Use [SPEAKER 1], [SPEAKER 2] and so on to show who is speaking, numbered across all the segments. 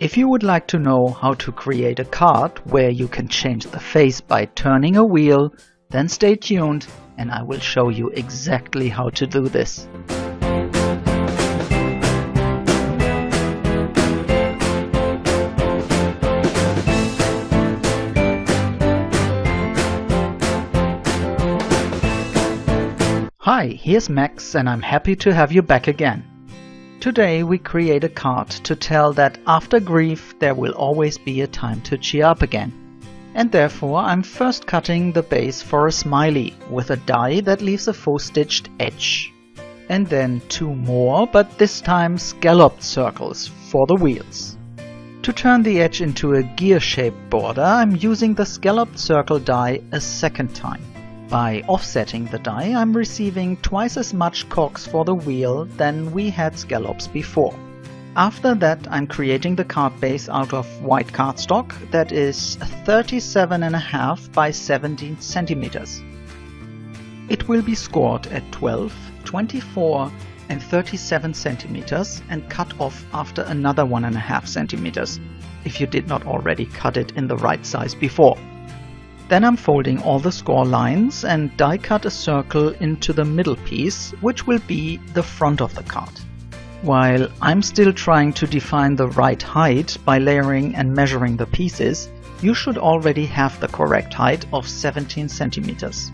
[SPEAKER 1] If you would like to know how to create a card where you can change the face by turning a wheel, then stay tuned and I will show you exactly how to do this. Hi, here's Max and I'm happy to have you back again. Today we create a card to tell that after grief there will always be a time to cheer up again. And therefore I'm first cutting the base for a smiley with a die that leaves a faux stitched edge. And then two more, but this time scalloped circles for the wheels. To turn the edge into a gear-shaped border, I'm using the scalloped circle die a second time. By offsetting the die, I'm receiving twice as much cogs for the wheel than we had scallops before. After that, I'm creating the card base out of white cardstock that is 37.5 by 17 centimeters. It will be scored at 12, 24 and 37 centimeters and cut off after another 1.5 centimeters, if you did not already cut it in the right size before. Then I'm folding all the score lines and die cut a circle into the middle piece, which will be the front of the card. While I'm still trying to define the right height by layering and measuring the pieces, you should already have the correct height of 17 centimeters.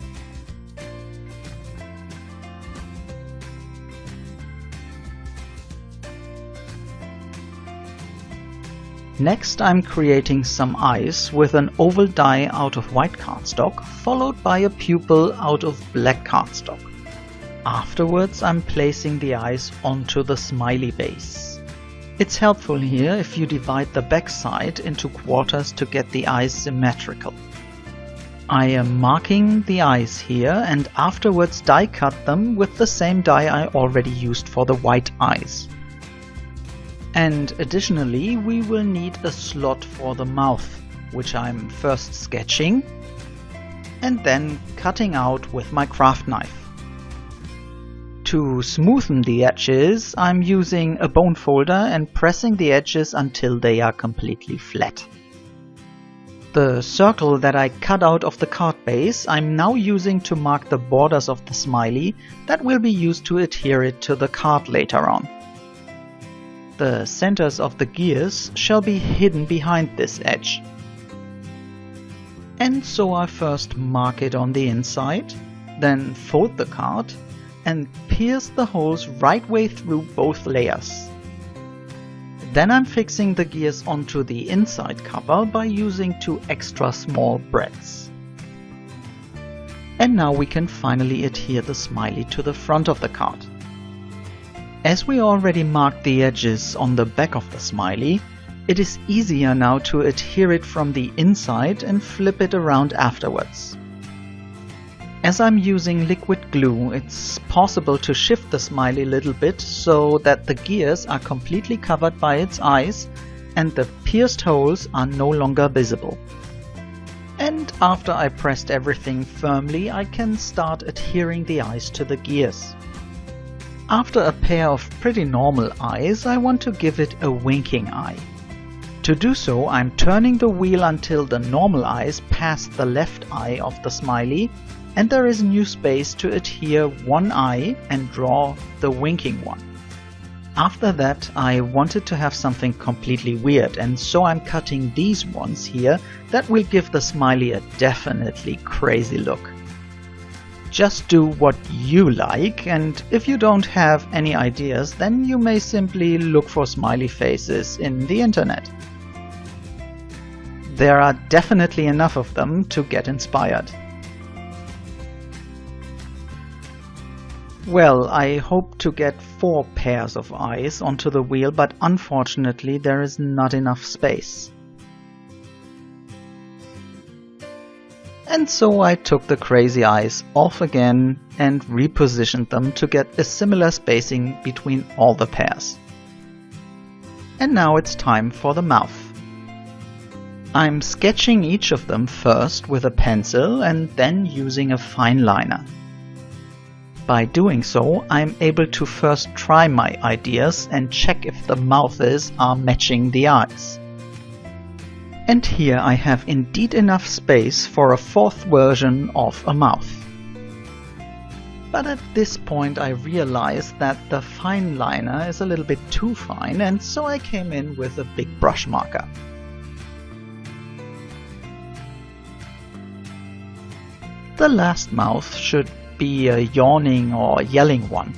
[SPEAKER 1] Next I'm creating some eyes with an oval die out of white cardstock, followed by a pupil out of black cardstock. Afterwards I'm placing the eyes onto the smiley base. It's helpful here if you divide the back side into quarters to get the eyes symmetrical. I am marking the eyes here and afterwards die cut them with the same die I already used for the white eyes. And additionally, we will need a slot for the mouth, which I'm first sketching and then cutting out with my craft knife. To smoothen the edges, I'm using a bone folder and pressing the edges until they are completely flat. The circle that I cut out of the card base, I'm now using to mark the borders of the smiley that will be used to adhere it to the card later on. The centers of the gears shall be hidden behind this edge. And so I first mark it on the inside, then fold the card and pierce the holes right way through both layers. Then I'm fixing the gears onto the inside cover by using 2 extra small brads. And now we can finally adhere the smiley to the front of the card. As we already marked the edges on the back of the smiley, it is easier now to adhere it from the inside and flip it around afterwards. As I'm using liquid glue, it's possible to shift the smiley a little bit so that the gears are completely covered by its eyes and the pierced holes are no longer visible. And after I pressed everything firmly, I can start adhering the eyes to the gears. After a pair of pretty normal eyes, I want to give it a winking eye. To do so, I'm turning the wheel until the normal eyes pass the left eye of the smiley and there is new space to adhere one eye and draw the winking one. After that, I wanted to have something completely weird, and so I'm cutting these ones here that will give the smiley a definitely crazy look. Just do what you like, and if you don't have any ideas, then you may simply look for smiley faces in the internet. There are definitely enough of them to get inspired. Well, I hope to get 4 pairs of eyes onto the wheel, but unfortunately there is not enough space. And so I took the crazy eyes off again and repositioned them to get a similar spacing between all the pairs. And now it's time for the mouth. I'm sketching each of them first with a pencil and then using a fineliner. By doing so, I'm able to first try my ideas and check if the mouths are matching the eyes. And here I have indeed enough space for a fourth version of a mouth. But at this point I realized that the Fineliner is a little bit too fine, and so I came in with a big brush marker. The last mouth should be a yawning or yelling one.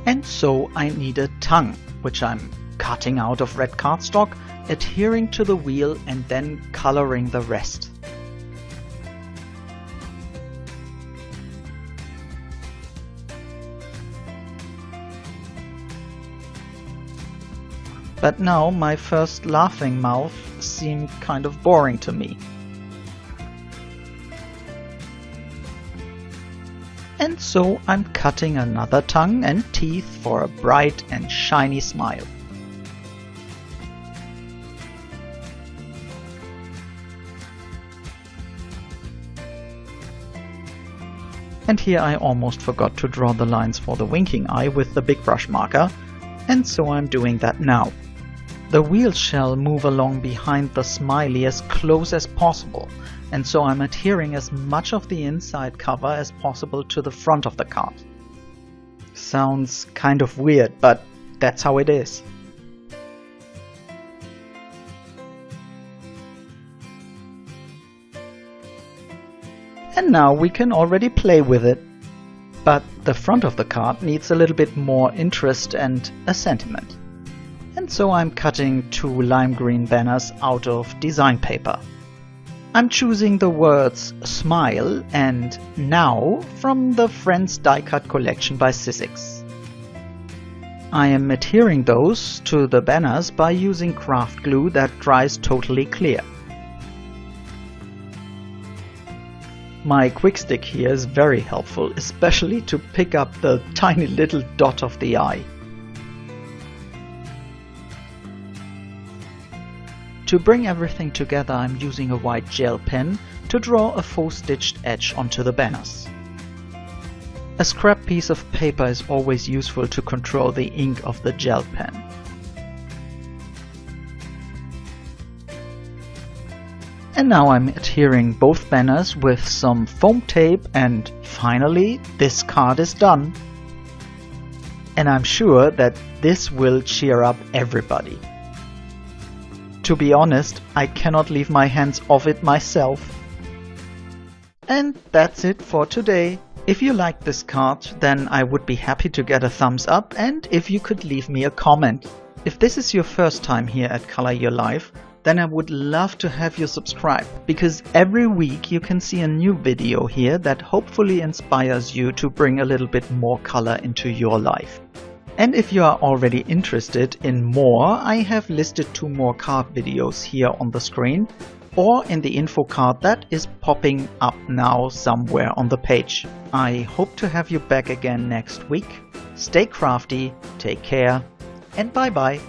[SPEAKER 1] And so I need a tongue, which I'm cutting out of red cardstock, adhering to the wheel and then coloring the rest. But now my first laughing mouth seemed kind of boring to me. And so I'm cutting another tongue and teeth for a bright and shiny smile. And here I almost forgot to draw the lines for the winking eye with the big brush marker, and so I'm doing that now. The wheel shall move along behind the smiley as close as possible, and so I'm adhering as much of the inside cover as possible to the front of the card. Sounds kind of weird, but that's how it is. And now we can already play with it. But the front of the card needs a little bit more interest and a sentiment. And so I'm cutting 2 lime green banners out of design paper. I'm choosing the words Smile and Now from the Friends die cut collection by Sizzix. I am adhering those to the banners by using craft glue that dries totally clear. My quick stick here is very helpful, especially to pick up the tiny little dot of the eye. To bring everything together, I'm using a white gel pen to draw a faux stitched edge onto the banners. A scrap piece of paper is always useful to control the ink of the gel pen. And now I'm adhering both banners with some foam tape, and finally this card is done. And I'm sure that this will cheer up everybody. To be honest, I cannot leave my hands off it myself. And that's it for today. If you liked this card, then I would be happy to get a thumbs up, and if you could leave me a comment. If this is your first time here at Color Your Life, then I would love to have you subscribe, because every week you can see a new video here that hopefully inspires you to bring a little bit more color into your life. And if you are already interested in more, I have listed 2 more card videos here on the screen, or in the info card that is popping up now somewhere on the page. I hope to have you back again next week. Stay crafty, take care, and bye bye.